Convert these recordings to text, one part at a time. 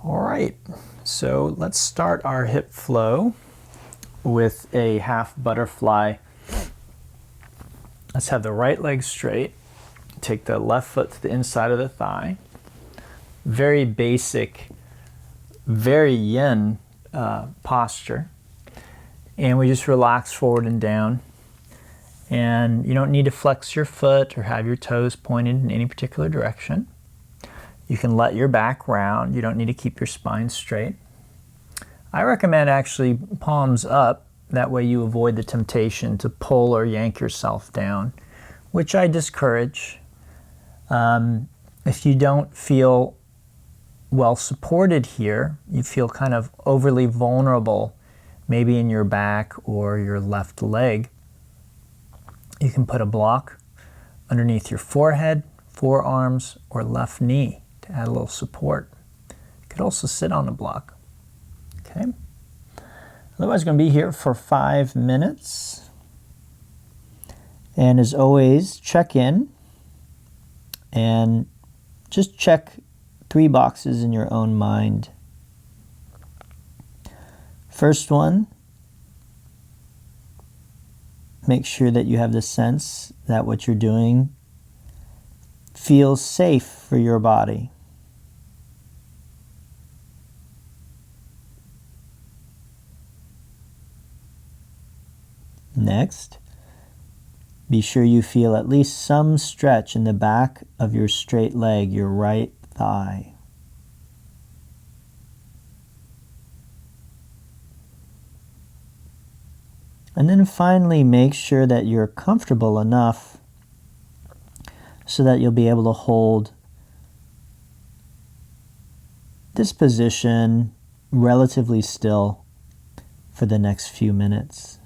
All right, so let's start our hip flow with a half butterfly. Let's have the right leg straight. Take the left foot to the inside of the thigh. Very basic, very yin posture. And we just relax forward and down. And you don't need to flex your foot or have your toes pointed in any particular direction. You can let your back round. You don't need to keep your spine straight. I recommend actually palms up. That way you avoid the temptation to pull or yank yourself down, which I discourage. If you don't feel well supported here, you feel kind of overly vulnerable, maybe in your back or your left leg, you can put a block underneath your forehead, forearms, or left knee to add a little support. You could also sit on a block. Okay. Otherwise, we're going to be here for 5 minutes. And as always, check in and just check 3 boxes in your own mind. First one, make sure that you have the sense that what you're doing feels safe for your body. Next, be sure you feel at least some stretch in the back of your straight leg, your right thigh. And then finally, make sure that you're comfortable enough so that you'll be able to hold this position relatively still for the next few minutes.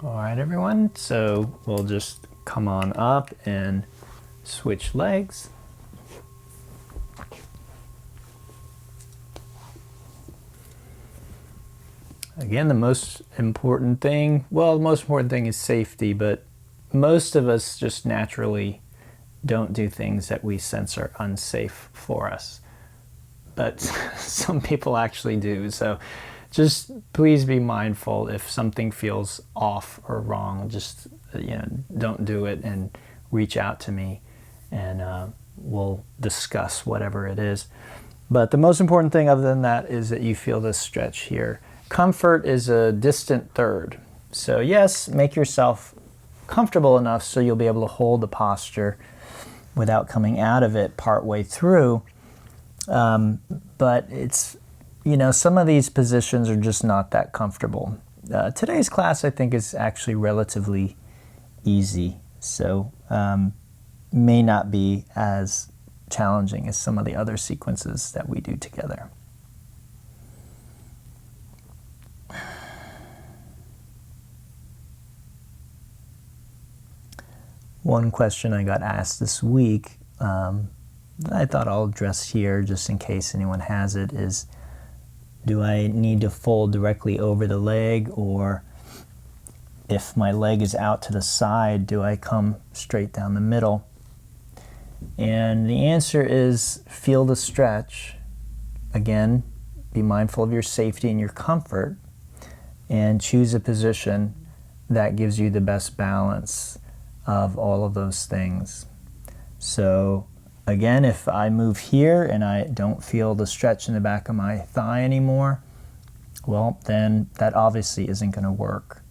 All right, everyone, so we'll just come on up and switch legs. Again, the most important thing, well, the most important thing is safety, but most of us just naturally don't do things that we sense are unsafe for us. But some people actually do. So just please be mindful if something feels off or wrong. Just don't do it, and reach out to me, and we'll discuss whatever it is. But the most important thing other than that is that you feel this stretch here. Comfort is a distant third. So yes, make yourself comfortable enough so you'll be able to hold the posture without coming out of it partway through. But it's, some of these positions are just not that comfortable. Today's class, I think, is actually relatively easy. So may not be as challenging as some of the other sequences that we do together. One question I got asked this week that I thought I'll address here just in case anyone has it is, do I need to fold directly over the leg, or if my leg is out to the side, do I come straight down the middle? And the answer is feel the stretch. Again, be mindful of your safety and your comfort, and choose a position that gives you the best balance of all of those things. So again, if I move here and I don't feel the stretch in the back of my thigh anymore, well, then that obviously isn't going to work.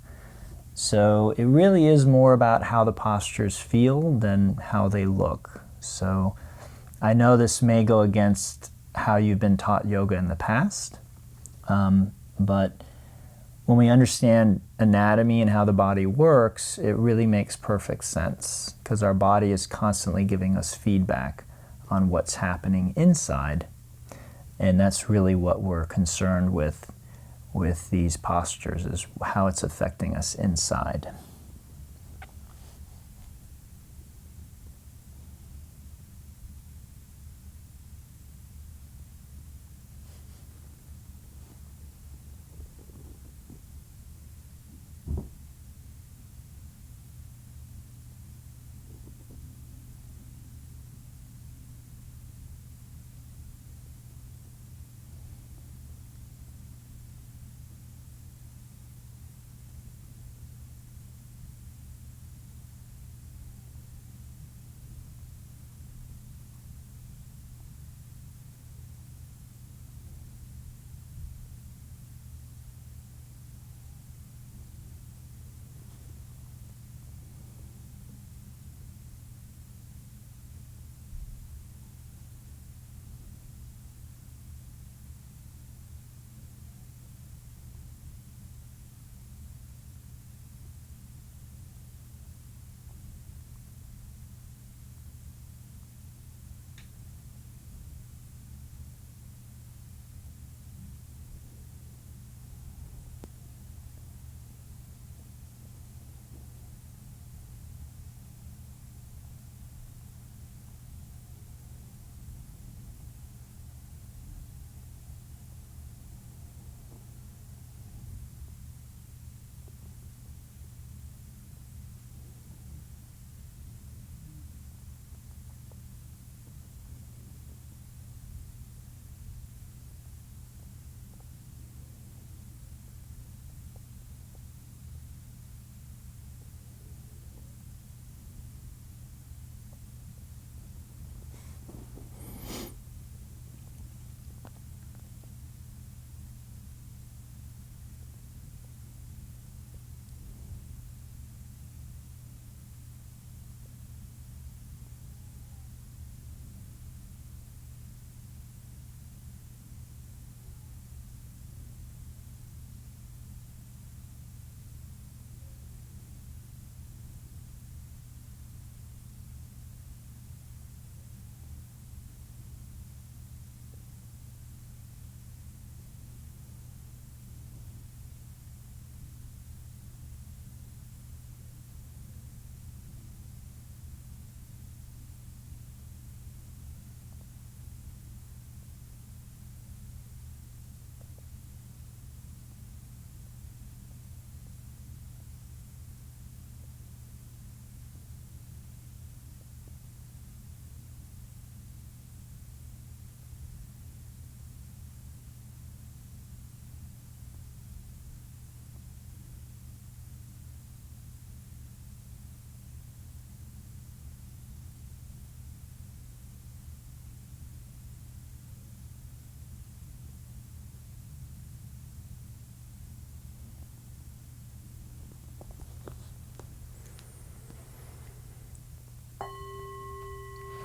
So it really is more about how the postures feel than how they look. So I know this may go against how you've been taught yoga in the past, but when we understand anatomy and how the body works, it really makes perfect sense, because our body is constantly giving us feedback on what's happening inside, and that's really what we're concerned with these postures, is how it's affecting us inside.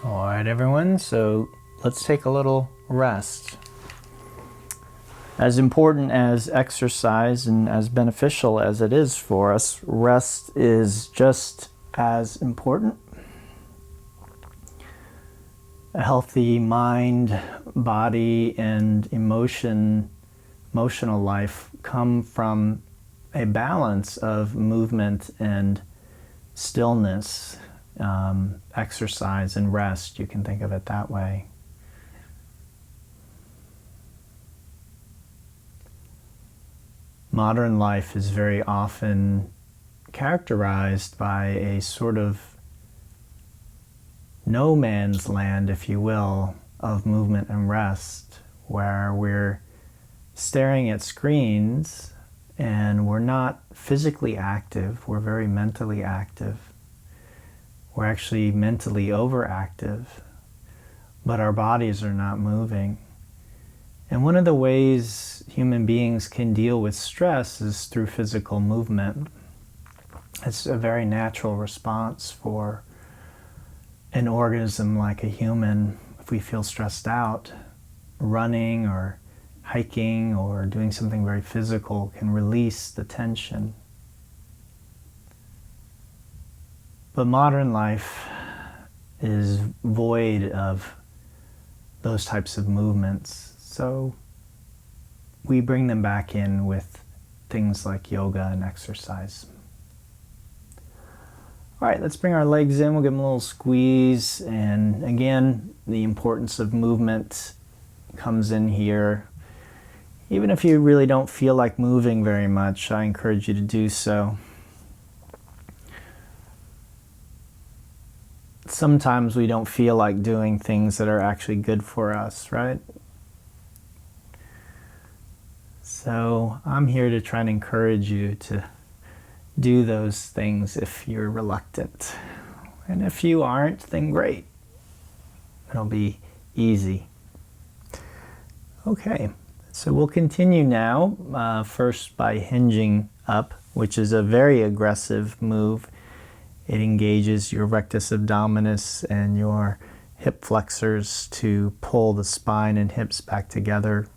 All right, everyone, so let's take a little rest. As important as exercise and as beneficial as it is for us, rest is just as important. A healthy mind, body, and emotional life come from a balance of movement and stillness, exercise and rest. You can think of it that way. Modern life is very often characterized by a sort of no man's land, if you will, of movement and rest, where we're staring at screens and we're not physically active, we're very mentally active. We're actually mentally overactive, but our bodies are not moving. And one of the ways human beings can deal with stress is through physical movement. It's a very natural response for an organism like a human. If we feel stressed out, running or hiking or doing something very physical can release the tension. But modern life is void of those types of movements. So we bring them back in with things like yoga and exercise. All right, let's bring our legs in. We'll give them a little squeeze. And again, the importance of movement comes in here. Even if you really don't feel like moving very much, I encourage you to do so. Sometimes we don't feel like doing things that are actually good for us, right? So I'm here to try and encourage you to do those things if you're reluctant. And if you aren't, then great. It'll be easy. Okay, so we'll continue now, first by hinging up, which is a very aggressive move. It engages your rectus abdominis and your hip flexors to pull the spine and hips back together.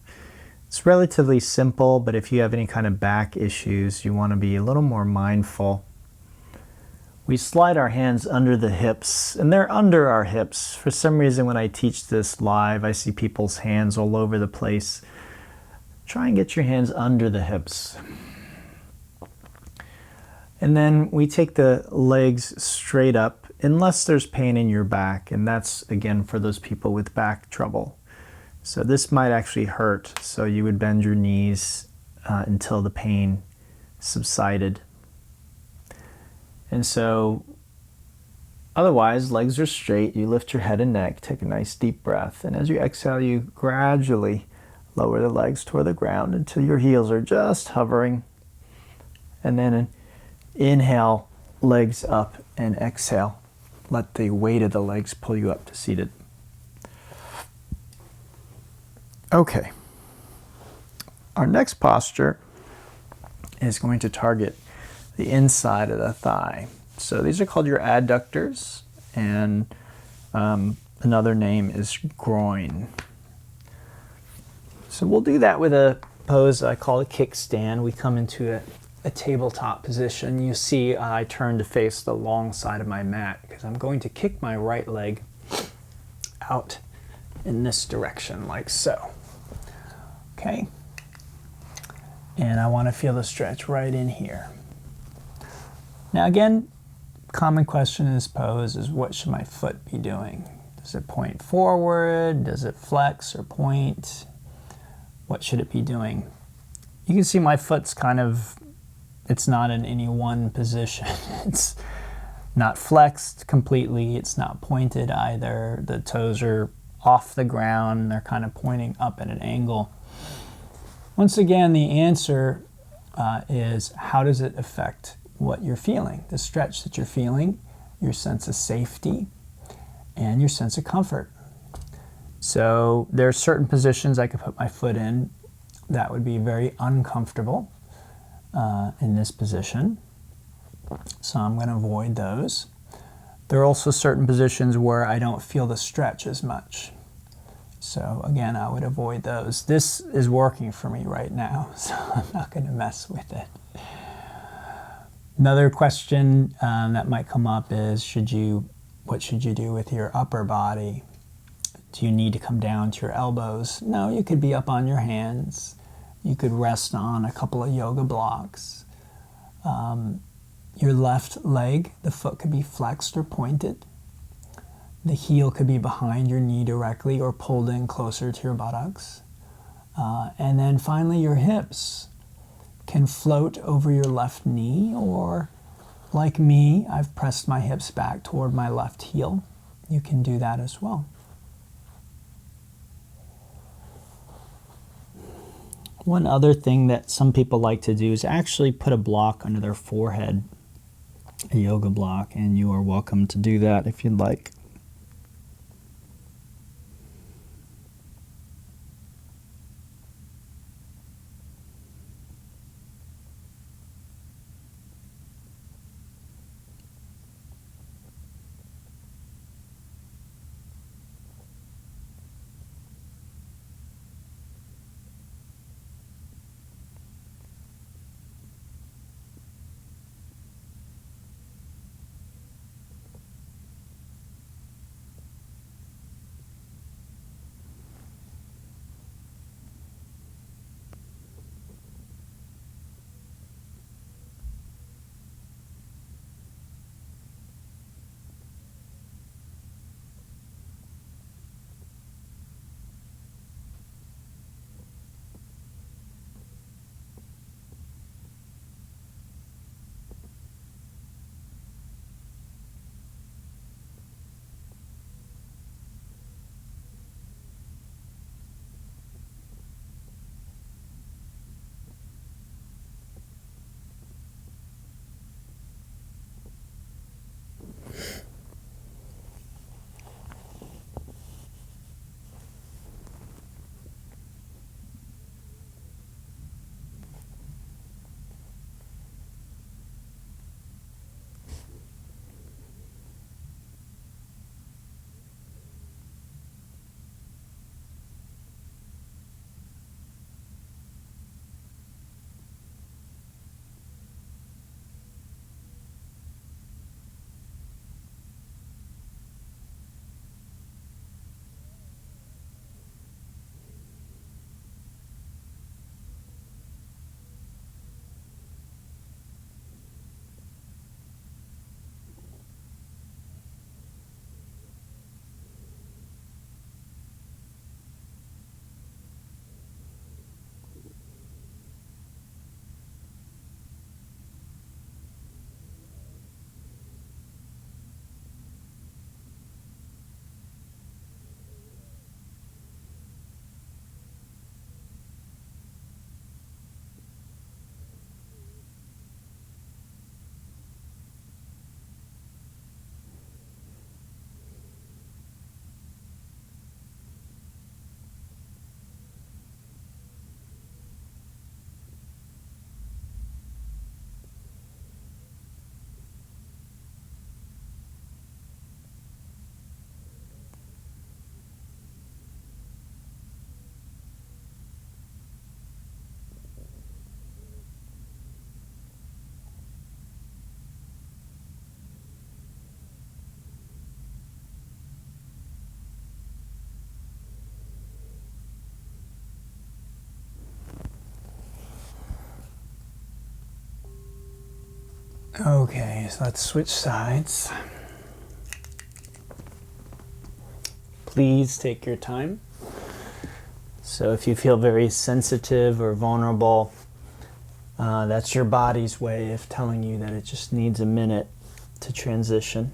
It's relatively simple, but if you have any kind of back issues, you want to be a little more mindful. We slide our hands under the hips, and they're under our hips. For some reason, when I teach this live, I see people's hands all over the place. Try and get your hands under the hips. And then we take the legs straight up, unless there's pain in your back, and that's, again, for those people with back trouble. So this might actually hurt, so you would bend your knees until the pain subsided. And so otherwise, legs are straight. You lift your head and neck, take a nice deep breath, and as you exhale, you gradually lower the legs toward the ground until your heels are just hovering. And then inhale, legs up, and exhale. Let the weight of the legs pull you up to seated. Okay, our next posture is going to target the inside of the thigh. So these are called your adductors, and another name is groin. So we'll do that with a pose I call a kickstand. We come into a tabletop position. You see I turn to face the long side of my mat because I'm going to kick my right leg out in this direction like so. Okay, and I want to feel the stretch right in here. Now again, common question in this pose is what should my foot be doing? Does it point forward? Does it flex or point? What should it be doing? You can see my foot's kind of, it's not in any one position. It's not flexed completely. It's not pointed either. The toes are off the ground. They're kind of pointing up at an angle. Once again, the answer is how does it affect what you're feeling? The stretch that you're feeling, your sense of safety, and your sense of comfort. So there are certain positions I could put my foot in that would be very uncomfortable in this position. So I'm going to avoid those. There are also certain positions where I don't feel the stretch as much. So again, I would avoid those. This is working for me right now, so I'm not going to mess with it. Another question that might come up is, what should you do with your upper body? Do you need to come down to your elbows? No, you could be up on your hands. You could rest on a couple of yoga blocks. Your left leg, the foot could be flexed or pointed. The heel could be behind your knee directly or pulled in closer to your buttocks. And then finally your hips can float over your left knee, or like me, I've pressed my hips back toward my left heel. You can do that as well. One other thing that some people like to do is actually put a block under their forehead, a yoga block, and you are welcome to do that if you'd like. Okay, so let's switch sides. Please take your time. So if you feel very sensitive or vulnerable, that's your body's way of telling you that it just needs a minute to transition.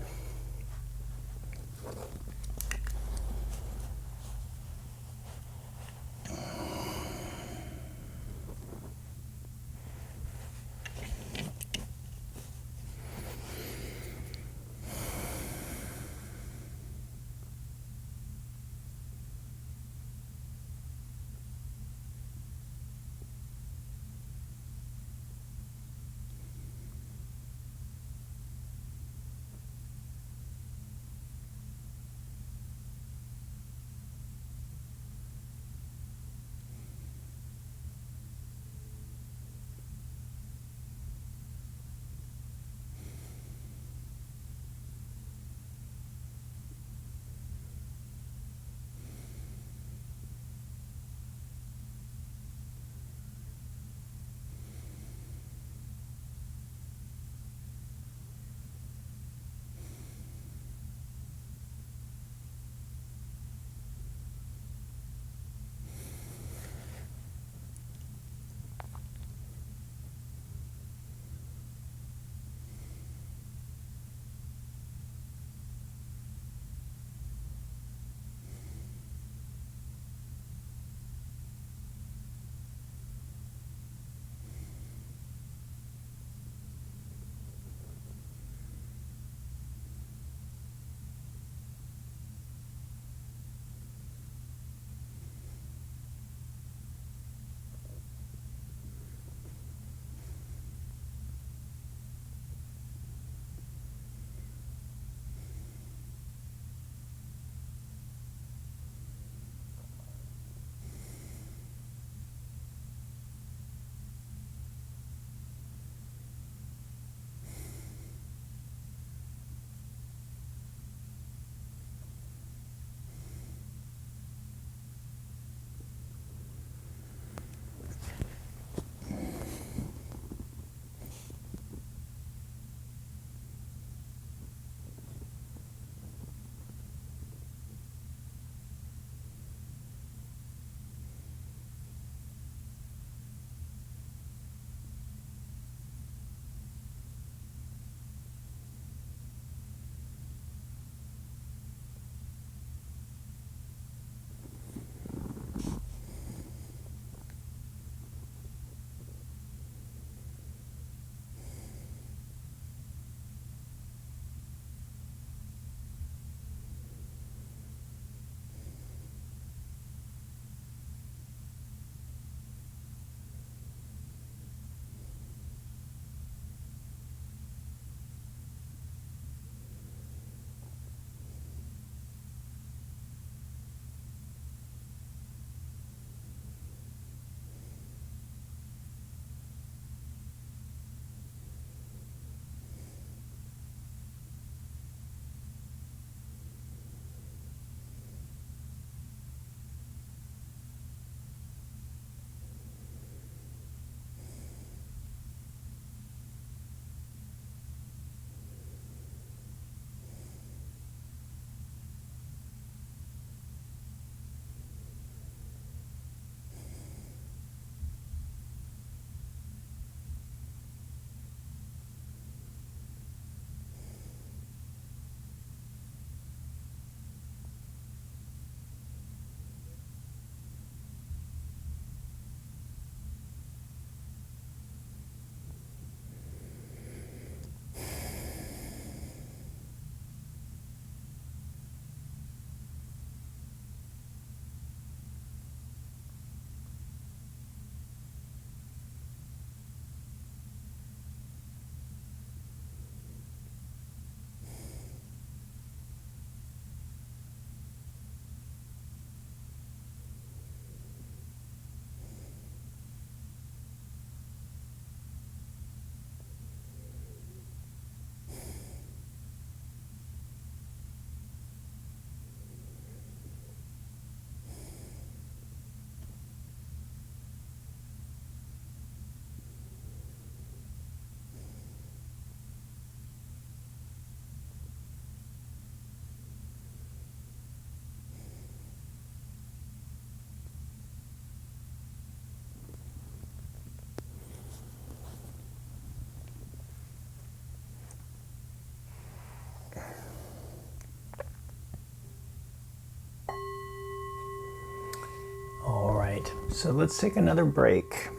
right, so let's take another break.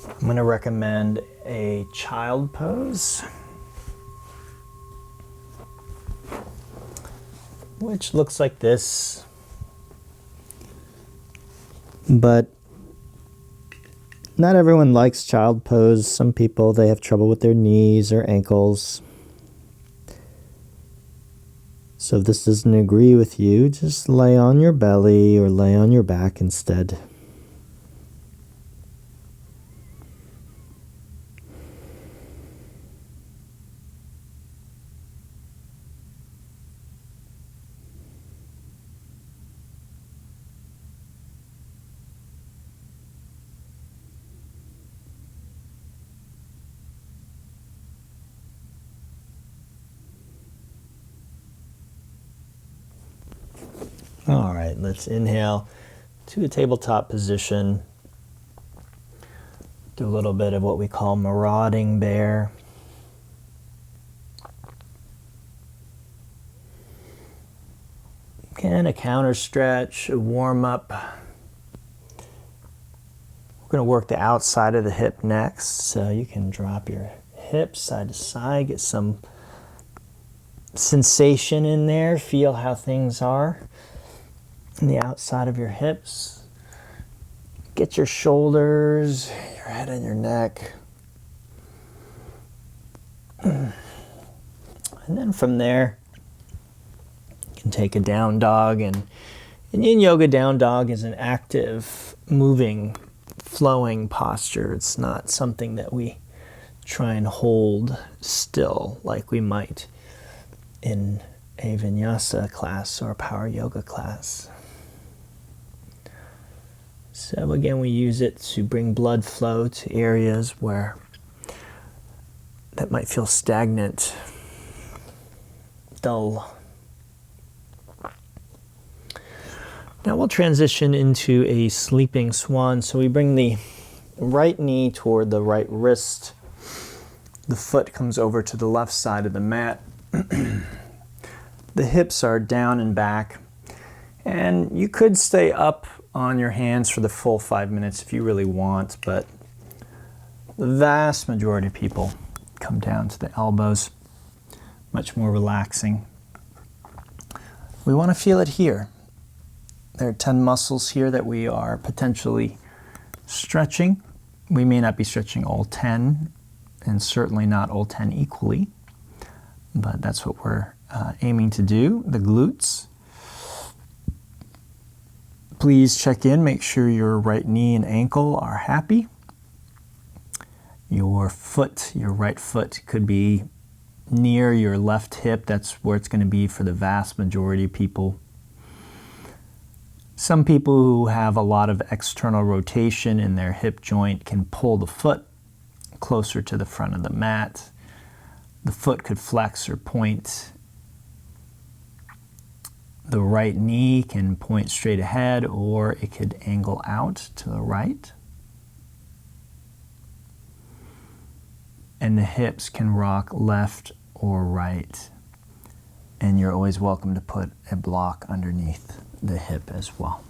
I'm going to recommend a child pose, which looks like this, but not everyone likes child pose. Some people, they have trouble with their knees or ankles. So if this doesn't agree with you, just lay on your belly or lay on your back instead. All right, let's inhale to a tabletop position. Do a little bit of what we call marauding bear. Again, a counter stretch, a warm up. We're going to work the outside of the hip next, so you can drop your hips side to side, get some sensation in there, feel how things are in the outside of your hips. Get your shoulders, your head and your neck. And then from there, you can take a down dog. And in yin yoga, down dog is an active, moving, flowing posture. It's not something that we try and hold still like we might in a vinyasa class or a power yoga class. So again, we use it to bring blood flow to areas where that might feel stagnant, dull. Now we'll transition into a sleeping swan. So we bring the right knee toward the right wrist. The foot comes over to the left side of the mat. The hips are down and back. And you could stay up on your hands for the full 5 minutes if you really want, but the vast majority of people come down to the elbows, much more relaxing. We want to feel it here. There are 10 muscles here that we are potentially stretching. We may not be stretching all 10, and certainly not all 10 equally, but that's what we're aiming to do. The glutes. Please check in, make sure your right knee and ankle are happy. Your foot, your right foot could be near your left hip. That's where it's going to be for the vast majority of people. Some people who have a lot of external rotation in their hip joint can pull the foot closer to the front of the mat. The foot could flex or point. The right knee can point straight ahead, or it could angle out to the right. And the hips can rock left or right. And you're always welcome to put a block underneath the hip as well.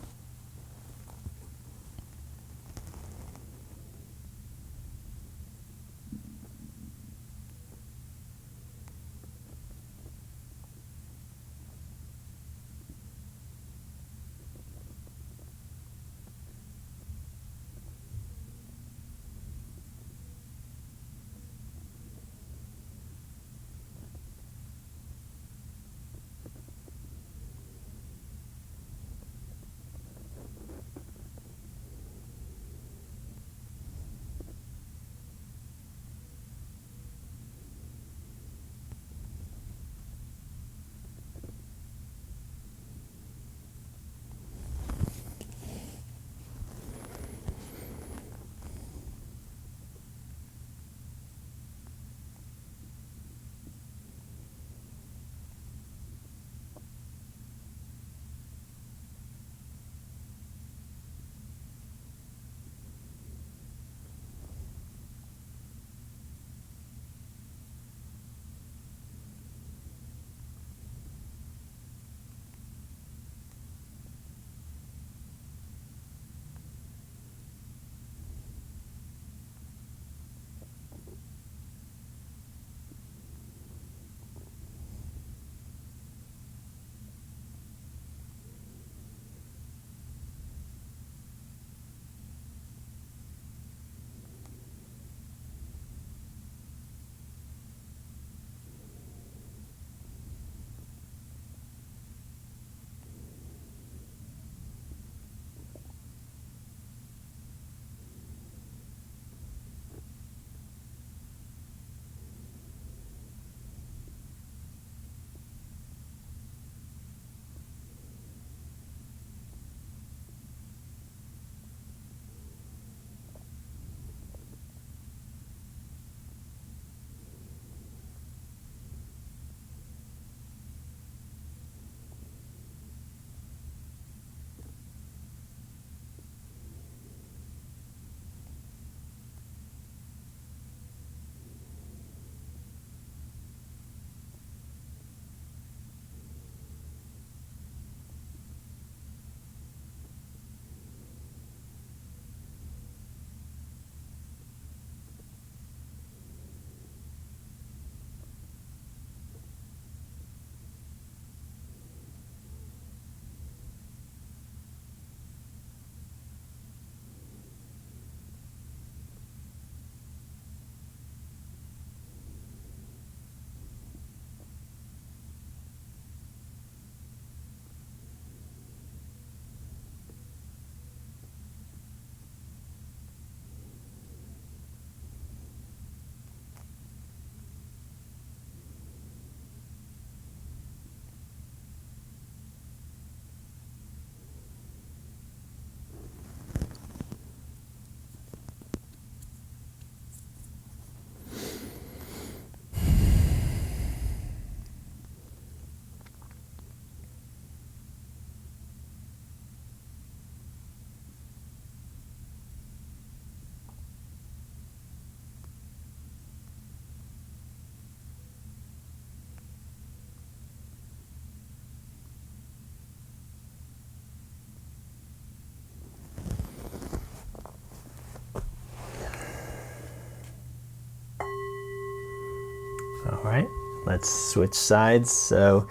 right, let's switch sides. So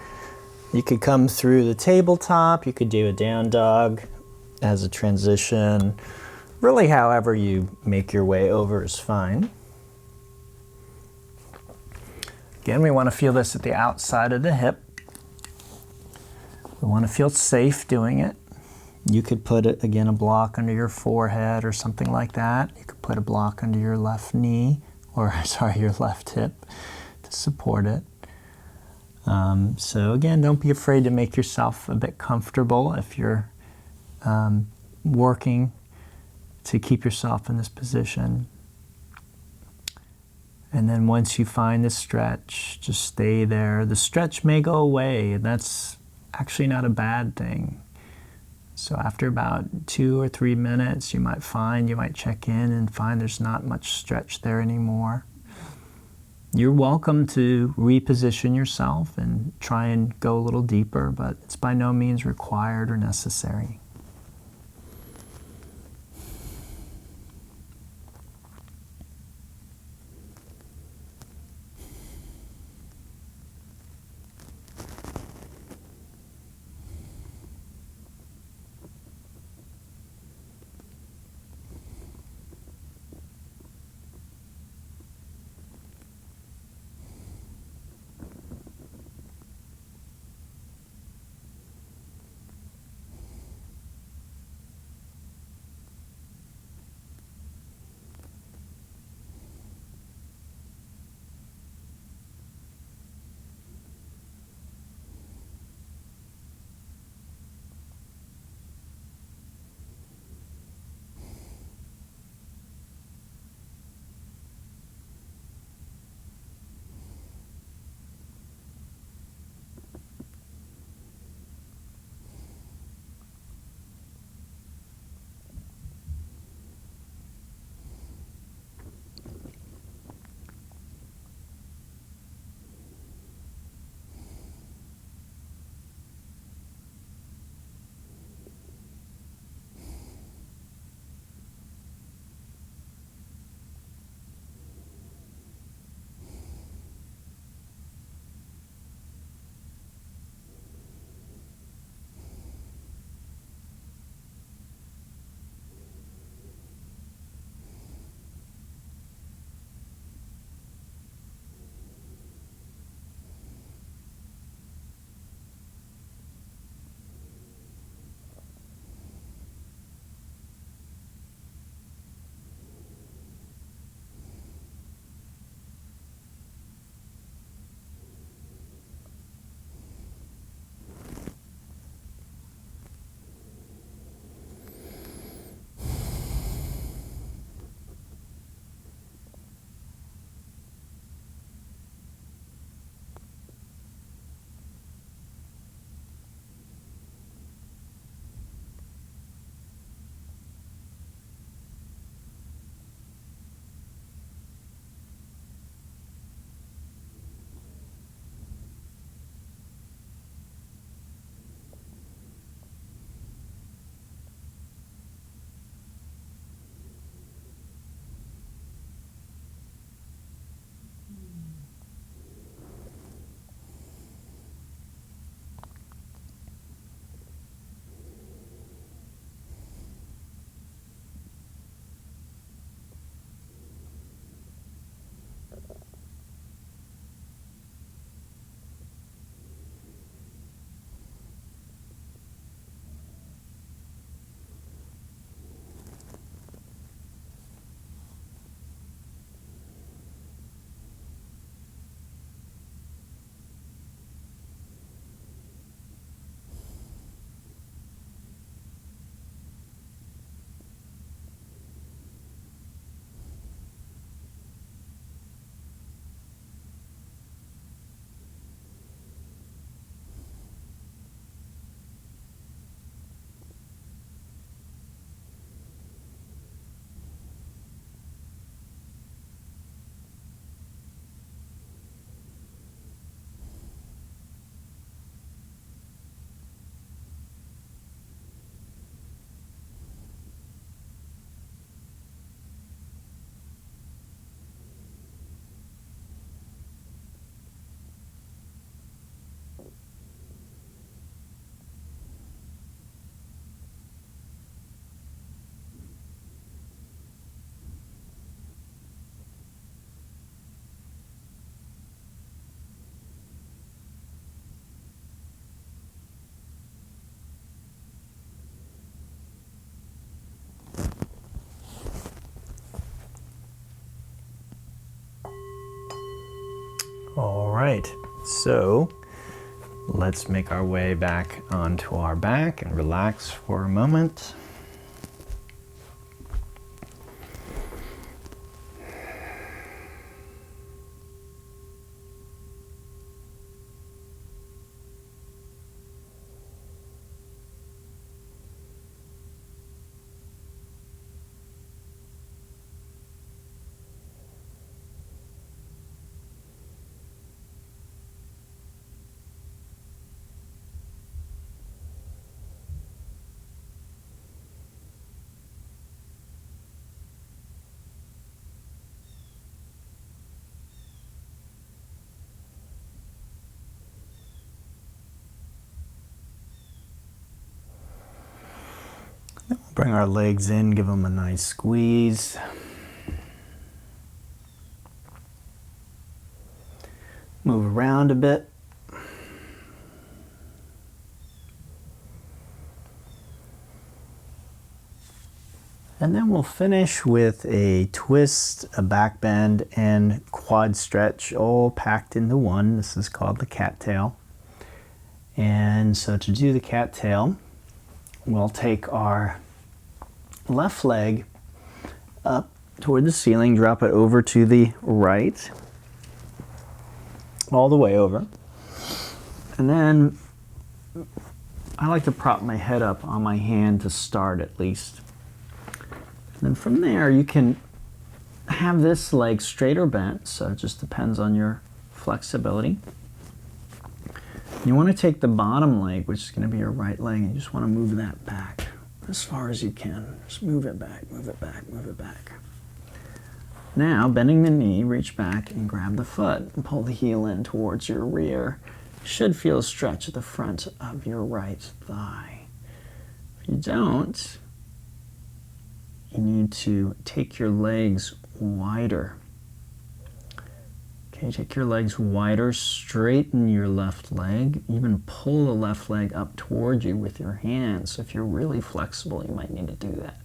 you could come through the tabletop, you could do a down dog as a transition. Really, however you make your way over is fine. Again, we want to feel this at the outside of the hip. We want to feel safe doing it. You could put, again, a block under your forehead or something like that. You could put a block under your left knee, or sorry, your left hip to support it. So again, don't be afraid to make yourself a bit comfortable if you're working to keep yourself in this position. And then once you find the stretch, just stay there. The stretch may go away, and that's actually not a bad thing. So after about 2 or 3 minutes, you might check in and find there's not much stretch there anymore. You're welcome to reposition yourself and try and go a little deeper, but it's by no means required or necessary. All right, so let's make our way back onto our back and relax for a moment. Bring our legs in, give them a nice squeeze. Move around a bit. And then we'll finish with a twist, a back bend, and quad stretch all packed into one. This is called the cattail. And so to do the cattail, we'll take our left leg up toward the ceiling, drop it over to the right, all the way over. And then I like to prop my head up on my hand to start at least. And then from there you can have this leg straight or bent, so it just depends on your flexibility. You want to take the bottom leg, which is going to be your right leg, and you just want to move that back as far as you can. Just move it back, move it back, move it back. Now, bending the knee, reach back and grab the foot and pull the heel in towards your rear. You should feel a stretch at the front of your right thigh. If you don't, you need to take your legs wider. Okay, take your legs wider, straighten your left leg, even pull the left leg up toward you with your hands. So if you're really flexible, you might need to do that.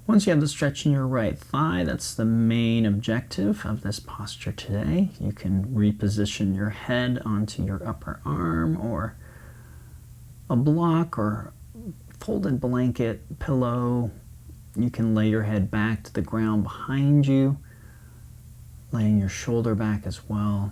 Once you have the stretch in your right thigh, that's the main objective of this posture today. You can reposition your head onto your upper arm or a block or folded blanket, pillow. You can lay your head back to the ground behind you, laying your shoulder back as well.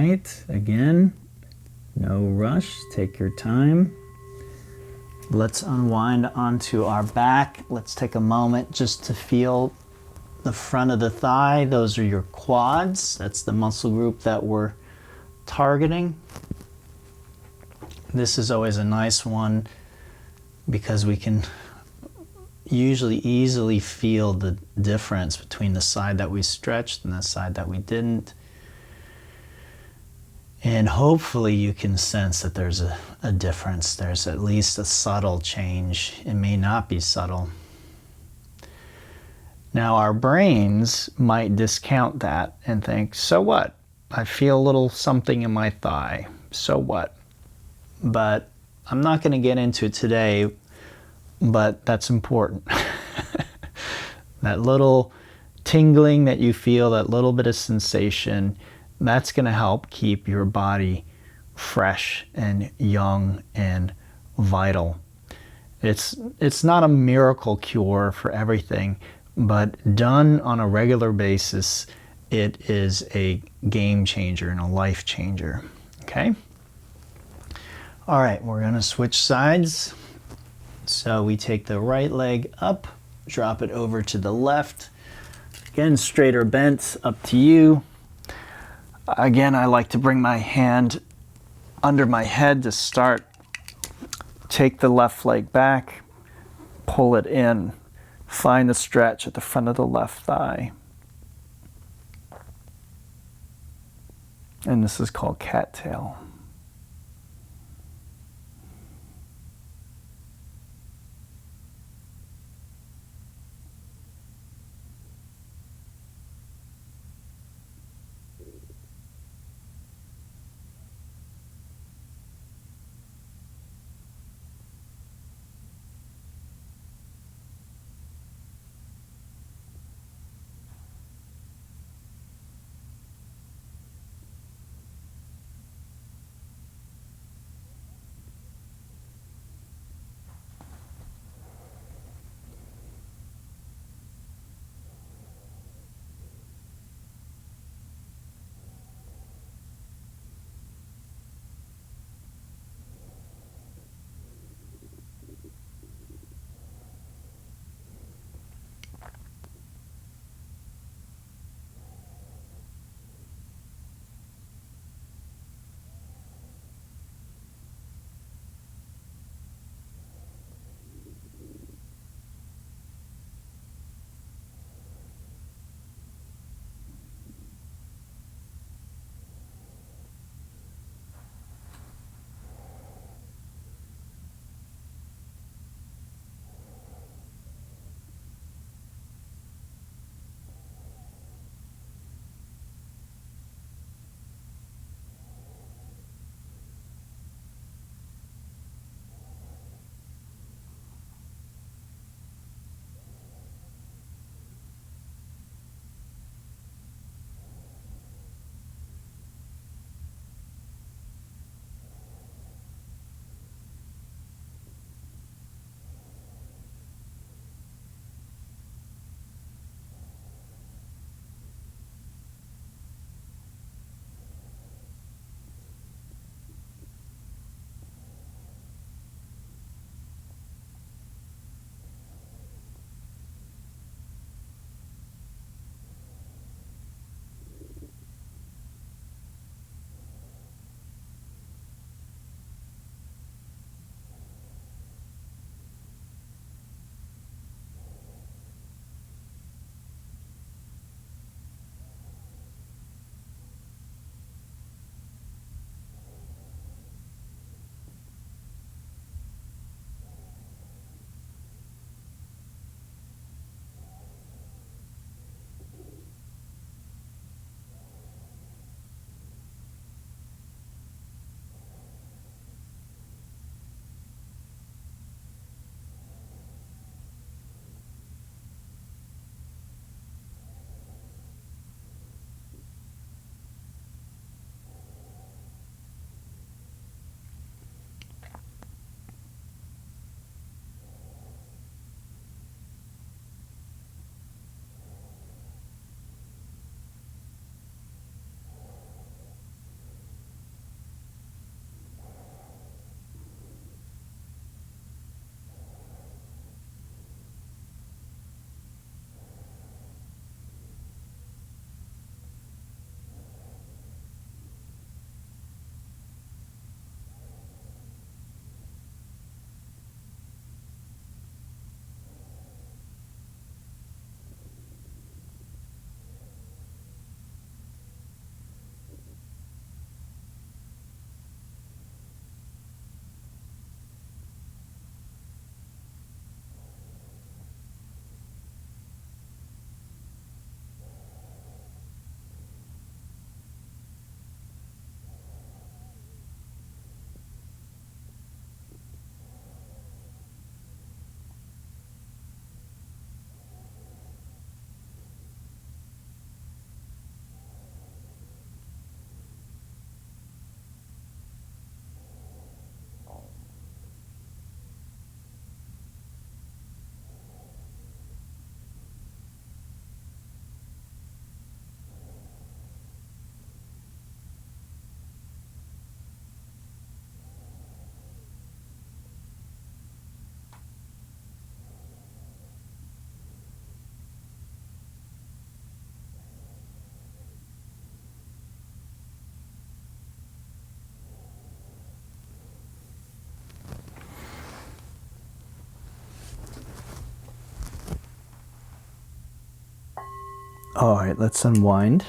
right, again, no rush, take your time. Let's unwind onto our back. Let's take a moment just to feel the front of the thigh. Those are your quads. That's the muscle group that we're targeting. This is always a nice one because we can usually easily feel the difference between the side that we stretched and the side that we didn't. And hopefully you can sense that there's a difference. There's at least a subtle change. It may not be subtle. Now our brains might discount that and think, so what? I feel a little something in my thigh. So what? But I'm not going to get into it today, but that's important. That little tingling that you feel, that little bit of sensation, that's going to help keep your body fresh and young and vital. It's not a miracle cure for everything, but done on a regular basis, it is a game changer and a life changer. Okay? All right, we're going to switch sides. So we take the right leg up, drop it over to the left. Again, straight or bent, up to you. Again, I like to bring my hand under my head to start. Take the left leg back, pull it in. Find the stretch at the front of the left thigh. And this is called cattail. All right, let's unwind.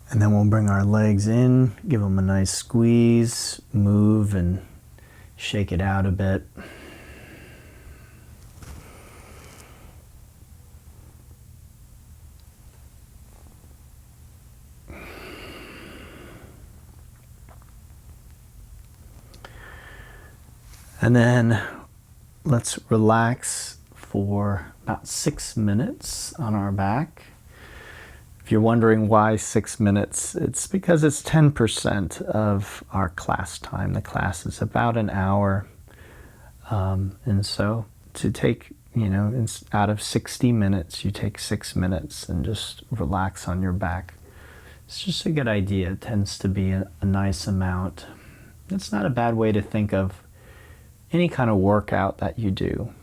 And then we'll bring our legs in, give them a nice squeeze, move and shake it out a bit. And then let's relax for about 6 minutes on our back. If you're wondering why 6 minutes, it's because it's 10% of our class time. The class is about an hour. And so to take, out of 60 minutes, you take 6 minutes and just relax on your back. It's just a good idea. It tends to be a nice amount. It's not a bad way to think of any kind of workout that you do.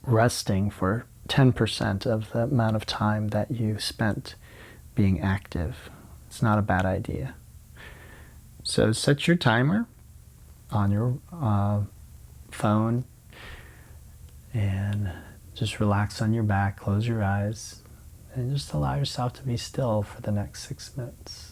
Resting for 10% of the amount of time that you spent being active. It's not a bad idea. So set your timer on your phone and just relax on your back, close your eyes, and just allow yourself to be still for the next 6 minutes.